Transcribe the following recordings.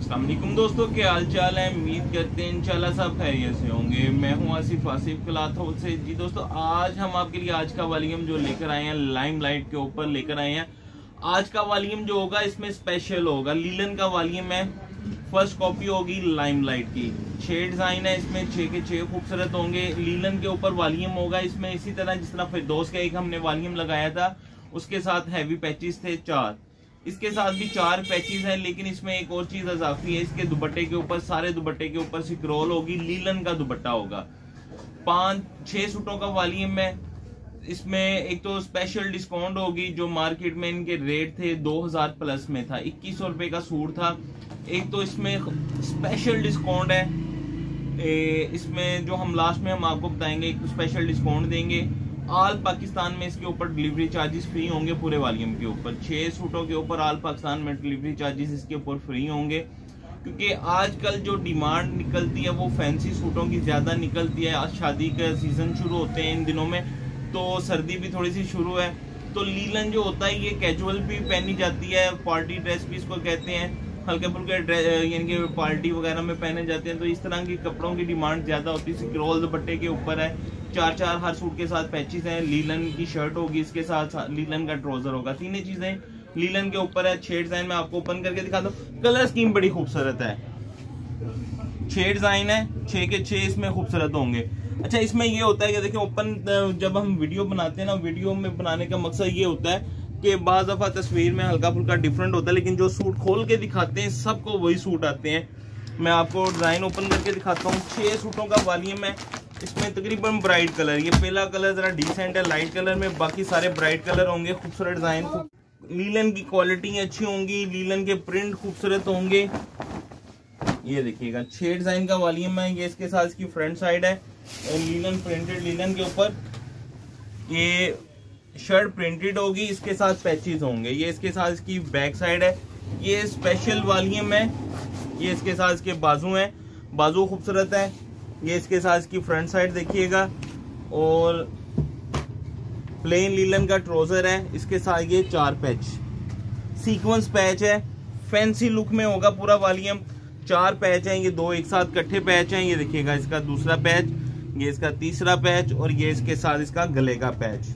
अस्सलाम वालेकुम दोस्तों, क्या हाल चाल है। उम्मीद करते हैं इंशाल्लाह सब खैरियत से होंगे। मैं हूं आसिफ क्लॉथ हाउस से। जी दोस्तों, आज हम आपके लिए आज का वॉल्यूम जो लेकर आए हैं लाइमलाइट के ऊपर लेकर आए हैं। आज का वॉल्यूम जो होगा इसमें स्पेशल होगा, लीलन का वॉल्यूम है। फर्स्ट कॉपी होगी लाइमलाइट की। 6 डिजाइन है इसमें, 6 के 6 खूबसूरत होंगे। लीलन के ऊपर वॉल्यूम होगा इसमें, इसी तरह जिस तरह फिरदौस का एक हमने वॉल्यूम लगाया था उसके साथ हैवी पैचेस थे 4, इसके साथ भी 4 पैचेस हैं। लेकिन इसमें एक और चीज अजाफी है, इसके दुपट्टे के ऊपर, सारे दुपट्टे के ऊपर स्क्रॉल होगी, लीलन का दुपट्टा होगा। 5-6 सूटों का वॉल्यूम है इसमें। एक तो स्पेशल डिस्काउंट होगी, जो मार्केट में इनके रेट थे 2000 प्लस में था, 2100 रुपए का सूट था। एक तो इसमें स्पेशल डिस्काउंट है, इसमें जो हम लास्ट में हम आपको बताएंगे, एक स्पेशल डिस्काउंट देंगे। ऑल पाकिस्तान में इसके ऊपर डिलीवरी चार्जेस फ्री होंगे। पूरे वॉल्यूम के ऊपर 6 सूटों के ऊपर ऑल पाकिस्तान में डिलीवरी चार्जेस इसके ऊपर फ्री होंगे, क्योंकि आजकल जो डिमांड निकलती है वो फैंसी सूटों की ज्यादा निकलती है। आज शादी का सीजन शुरू होते हैं इन दिनों में, तो सर्दी भी थोड़ी सी शुरू है, तो लीलन जो होता है ये कैजुअल भी पहनी जाती है, पार्टी ड्रेस भी इसको कहते हैं, हल्के फुल्के यानी कि पार्टी वगैरह में पहने जाते हैं। तो इस तरह की कपड़ों की डिमांड ज्यादा होती है। स्क्रॉल दुपट्टे के ऊपर है, 4 हर सूट के साथ पैचेस हैं। लीलन की शर्ट होगी, इसके साथ लीलन का ट्राउजर होगा। तीनों चीजें लीलन के ऊपर है। 6 डिजाइन में आपको ओपन करके दिखा दो। कलर स्कीम बड़ी खूबसूरत है। 6 डिजाइन है, 6 के 6 इसमें खूबसूरत होंगे। अच्छा, इसमें ये होता है कि देखिए ओपन जब हम वीडियो बनाते हैं ना, वीडियो में बनाने का मकसद ये होता है कि बाज़ दफा तस्वीर में हल्का फुल्का डिफरेंट होता है, लेकिन जो सूट खोल के दिखाते हैं सबको वही सूट आते हैं। मैं आपको डिजाइन ओपन करके दिखाता हूँ। 6 सूटों का वॉल्यूम है इसमें। तकरीबन ब्राइट कलर, ये पहला कलर जरा डिसेंट है लाइट कलर में, बाकी सारे ब्राइट कलर होंगे। खूबसूरत डिजाइन, लीलन की क्वालिटी अच्छी होंगी, लीलन के प्रिंट खूबसूरत होंगे। ये देखिएगा 6 डिजाइन का वॉल्यूम है। ये इसके साथ इसकी फ्रंट साइड है, लीलन प्रिंटेड, लीलन के ऊपर ये शर्ट प्रिंटेड होगी, इसके साथ पैचेस होंगे। ये इसके साथ इसकी बैक साइड है, ये स्पेशल वॉल्यूम है। ये इसके साथ इसके बाजू हैं, बाजू खूबसूरत है। ये इसके साथ इसकी फ्रंट साइड देखिएगा, और प्लेन लीलन का ट्राउजर है। इसके साथ ये 4 पैच, सीक्वेंस पैच है, फैंसी लुक में होगा पूरा वॉल्यूम। 4 पैच हैं, ये 2 एक साथ इकट्ठे पैच हैं। ये देखिएगा इसका दूसरा पैच, ये इसका तीसरा पैच, और ये इसके साथ इसका गले का पैच।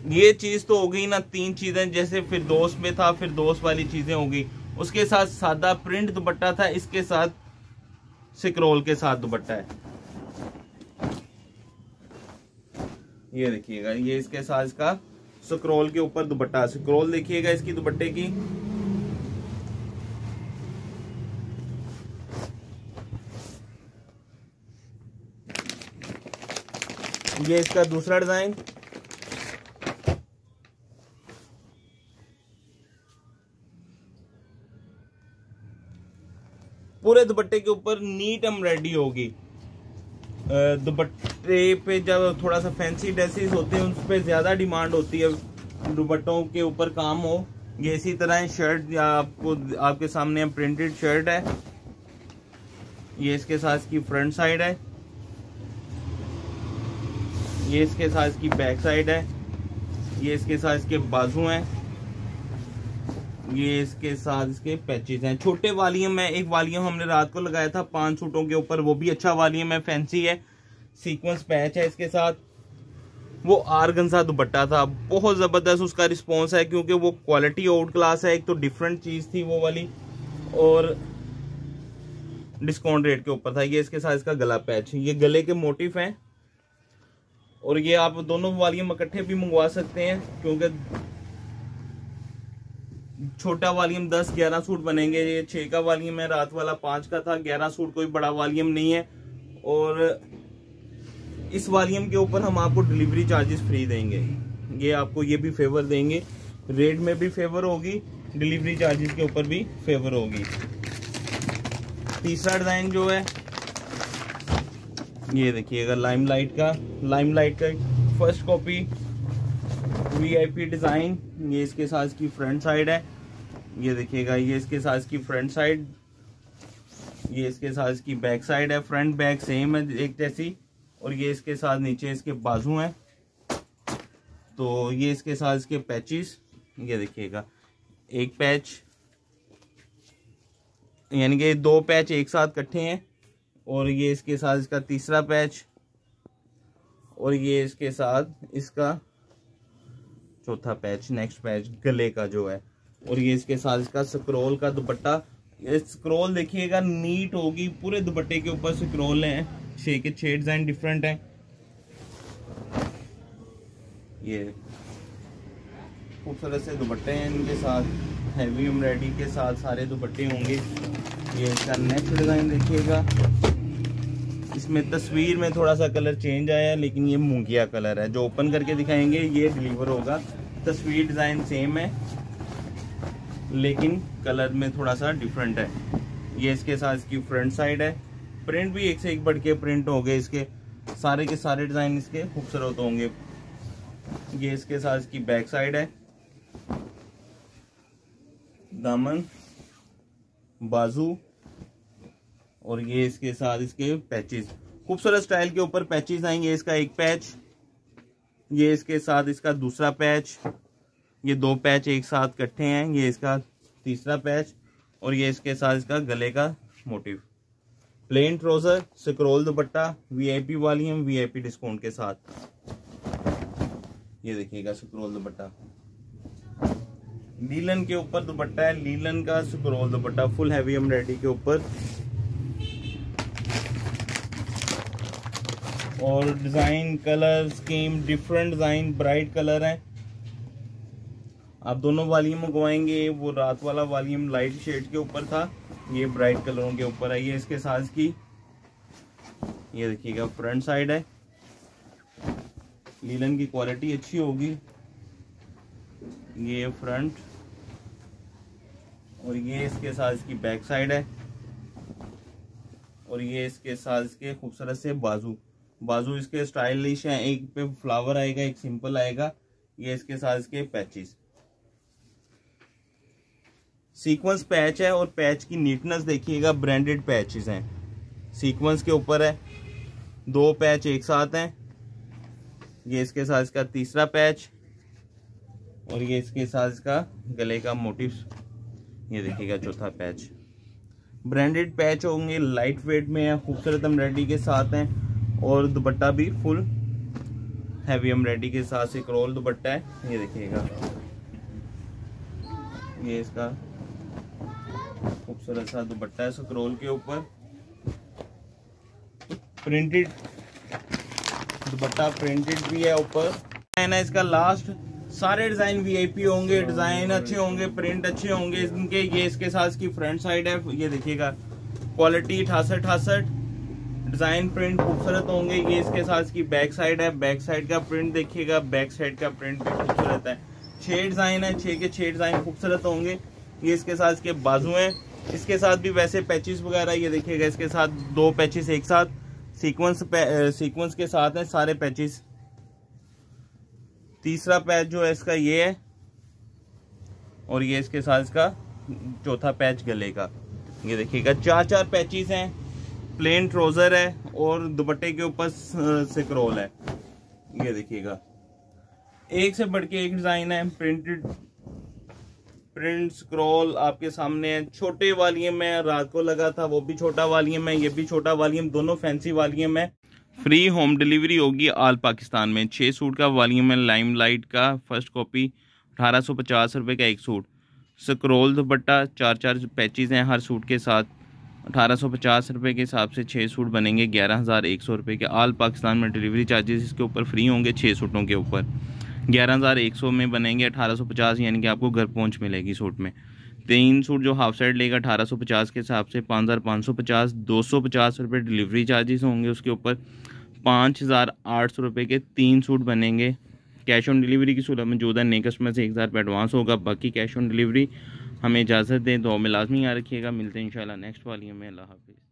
ये चीज तो हो गई ना 3 चीजें, जैसे फिरदौस में था, फिरदौस वाली चीजें हो गई। उसके साथ सादा प्रिंट दुपट्टा था, इसके साथ स्क्रॉल के साथ दुपट्टा है। ये देखिएगा, ये इसके साथ इसका स्क्रॉल के ऊपर दुपट्टा, स्क्रॉल देखिएगा इसकी दुपट्टे की। ये इसका दूसरा डिजाइन, पूरे दुपट्टे के ऊपर नीट एम्ब्रॉयडरी होगी। दुपट्टे पे जब थोड़ा सा फैंसी ड्रेसेस होते हैं उस पर ज्यादा डिमांड होती है, दुपट्टों के ऊपर काम हो। ये इसी तरह शर्ट आपको आपके सामने प्रिंटेड शर्ट है। ये इसके साथ इसकी फ्रंट साइड है, ये इसके साथ इसकी बैक साइड है, ये इसके साथ इसके बाजू हैं, ये इसके साथ इसके पैचेस हैं। छोटे वॉल्यूम में एक वॉल्यूम हमने रात को लगाया था 5 सूटों के ऊपर, वो भी अच्छा वॉल्यूम है, फैंसी है। सीक्वेंस पैच है इसके साथ। वो आर्गेन्जा दुपट्टा था, बहुत जबरदस्त उसका रिस्पॉन्स है, क्योंकि वो क्वालिटी आउट क्लास है। एक तो डिफरेंट चीज थी वो वाली, और डिस्काउंट रेट के ऊपर था। ये इसके साथ इसका गला पैच, ये गले के मोटिफ हैं, और ये आप दोनों वॉल्यूम इकट्ठे भी मंगवा सकते हैं, क्योंकि छोटा वॉल्यूम 10-11 सूट बनेंगे। ये 6 का वॉल्यूम है, रात वाला 5 का था। 11 सूट कोई बड़ा वॉल्यूम नहीं है, और इस वॉल्यूम के ऊपर हम आपको डिलीवरी चार्जेस फ्री देंगे। ये आपको ये भी फेवर देंगे, रेट में भी फेवर होगी, डिलीवरी चार्जेस के ऊपर भी फेवर होगी। तीसरा डिजाइन जो है ये देखिएगा, लाइमलाइट का फर्स्ट कॉपी VIP डिजाइन। ये इसके साथ इसकी फ्रंट साइड है, ये देखिएगा, ये इसके साथ इसकी फ्रंट साइड, ये इसके साथ इसकी बैक साइड है। फ्रंट बैक सेम है एक जैसी, और ये इसके साथ नीचे इसके बाजू हैं। तो ये इसके साथ इसके पैचेस, ये देखिएगा एक पैच, यानी कि 2 पैच एक साथ इकट्ठे हैं, और ये इसके साथ इसका तीसरा पैच, और ये इसके साथ इसका चौथा पैच, नेक्स्ट पैच गले का जो है, और ये इसके साथ इसका स्क्रोल का दुपट्टा। ये स्क्रोल देखिएगा नीट होगी, पूरे दुपट्टे के ऊपर स्क्रोल हैं, 6 के 6 डिजाइन डिफरेंट हैं। ये खूबसूरत से दुपट्टे हैं, इनके साथ हैवी एम्ब्रॉयडरी के साथ सारे दुपट्टे होंगे। ये इसका नेक्स्ट डिज़ाइन देखिएगा, इसमें तस्वीर में थोड़ा सा कलर चेंज आया है, लेकिन ये मूंगिया कलर है। जो ओपन करके दिखाएंगे ये डिलीवर होगा। तस्वीर डिज़ाइन सेम है, लेकिन कलर में थोड़ा सा डिफरेंट है। ये इसके साथ इसकी फ्रंट साइड है, प्रिंट भी एक से एक बढ़ के प्रिंट हो गए इसके, सारे के सारे डिज़ाइन इसके खूबसूरत होंगे। ये इसके साथ इसकी बैक साइड है, दामन, बाजू, और ये इसके साथ इसके पैचेस, खूबसूरत स्टाइल के ऊपर पैचेस आएंगे। इसका एक पैच, ये इसके साथ इसका दूसरा पैच, ये 2 पैच एक साथ इकट्ठे हैं, ये इसका तीसरा पैच, और ये इसके साथ इसका गले का मोटिव। प्लेन ट्राउजर, स्क्रोल दुपट्टा, वीआईपी वॉल्यूम, वीआईपी डिस्काउंट के साथ। ये देखिएगा स्क्रोल दुपट्टा, लीलन के ऊपर दुपट्टा है, लीलन का स्क्रोल दुपट्टा फुल हैवी एम्ब्रॉयडरी के ऊपर, और design colour scheme different design bright colour है। आप दोनों वॉल्यूम मंगवाएंगे, वो रात वाला वॉल्यूम लाइट शेड के ऊपर था, ये ब्राइट कलरों के ऊपर है। ये इसके साथ की, ये देखिएगा फ्रंट साइड है, लीलन की क्वालिटी अच्छी होगी। ये फ्रंट, और ये इसके साथ इसकी बैक साइड है, और ये इसके साथ इसके खूबसूरत से बाजू। बाजू इसके स्टाइलिश हैं, एक पे फ्लावर आएगा, एक सिंपल आएगा। ये इसके साथ इसके पैचेस, सीक्वेंस पैच है, और पैच की नीटनेस देखिएगा, ब्रांडेड पैचेस हैं, सीक्वेंस के ऊपर है। 2 पैच एक साथ हैं, ये इसके साथ इसका तीसरा पैच, और ये इसके साथ इसका गले का मोटिव। ये देखिएगा चौथा पैच। ब्रांडेड पैच होंगे, लाइट वेट में है, खूबसूरत एम्ब्रॉयडरी के साथ हैं, और दुपट्टा भी फुल हैवी एम्ब्रॉयडरी के साथ से स्क्रोल दुपट्टा है। ये देखिएगा, ये इसका खूबसूरत सा दुपट्टा है स्क्रोल के ऊपर, प्रिंटेड दुपट्टा, प्रिंटेड भी है ऊपर। है ना इसका लास्ट, सारे डिजाइन वीआईपी होंगे, डिजाइन अच्छे होंगे, प्रिंट अच्छे होंगे इनके। ये इसके साथ इसकी फ्रंट साइड है, ये देखिएगा क्वालिटी 68-68, डिजाइन प्रिंट खूबसूरत होंगे। ये इसके साथ इसकी बैक साइड है, बैक साइड का प्रिंट देखिएगा, बैक साइड का प्रिंट भी खूबसूरत है। 6 डिजाइन है, 6 के 6 डिजाइन खूबसूरत होंगे। ये इसके साथ इसके बाजू हैं, इसके साथ भी वैसे पैचेस वगैरह, ये देखिएगा इसके साथ 2 पैचेस एक साथ, सीक्वेंस के साथ है सारे पैचेस। तीसरा पैच जो है इसका ये है, और ये इसके साथ इसका चौथा पैच गले का। ये देखिएगा 4 पैचेस हैं, प्लेन ट्राउजर है, और दुपट्टे के ऊपर स्क्रोल है। ये देखिएगा एक से बढ़ के एक डिजाइन है, प्रिंट स्क्रोल आपके सामने है। छोटे वॉल्यूम में रात को लगा था, वो भी छोटा वॉल्यूम है, ये भी छोटा वॉल्यूम, दोनों फैंसी वॉल्यूम है। फ्री होम डिलीवरी होगी ऑल पाकिस्तान में। 6 सूट का वॉल्यूम है, लाइमलाइट का फर्स्ट कॉपी 1850 रुपये का एक सूट। स्क्रोल दुपट्टा 4 पैचेस हैं हर सूट के साथ, 1850 रुपये के हिसाब से 6 सूट बनेंगे 11,100 रुपये के। ऑल पाकिस्तान में डिलीवरी चार्जेस इसके ऊपर फ्री होंगे। 6 सूटों के ऊपर 11,100 में बनेंगे 1850, यानी कि आपको घर पहुंच मिलेगी सूट में। 3 सूट जो हाफ साइड लेगा 1850 के हिसाब से 5,550, 250 रुपये डिलीवरी चार्जेस होंगे उसके ऊपर। 5,800 रुपये के 3 सूट बनेंगे। कैश ऑन डिलीवरी की सूरत में मौजूदा नए कस्टमर से 1,000 रुपये एडवांस होगा, बाकी कैश ऑन डिलीवरी। हमें इजाज़त दें, दुआ में लाजमी याद रखिएगा। मिलते हैं इंशाल्लाह नेक्स्ट वॉल्यूम में। अल्लाह हाफिज़।